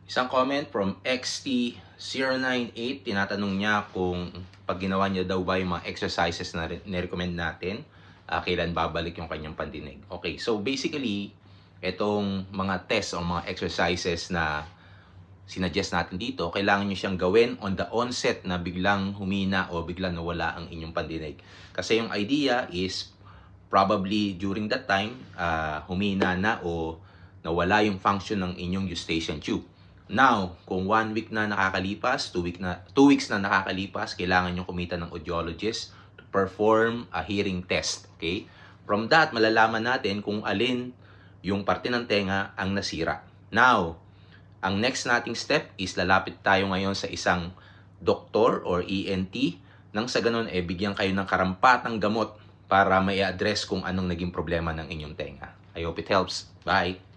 Isang comment from XT098, tinatanong niya kung pag ginawa niya daw ba yung mga exercises na nirecommend natin, kailan babalik yung kanyang pandinig. Okay, so basically, itong mga tests o mga exercises na sinuggest natin dito, kailangan nyo siyang gawin on the onset na biglang humina o biglang nawala ang inyong pandinig. Kasi yung idea is probably during that time, humina na o nawala yung function ng inyong eustachian tube. Now, kung 1 week na nakakalipas, 2 weeks na nakakalipas, kailangan nyo kumita ng audiologist to perform a hearing test. Okay? From that, malalaman natin kung alin yung parte ng tenga ang nasira. Now, ang next nating step is lalapit tayo ngayon sa isang doktor or ENT nang sa ganun bigyan kayo ng karampatang gamot para may address kung anong naging problema ng inyong tenga. I hope it helps. Bye!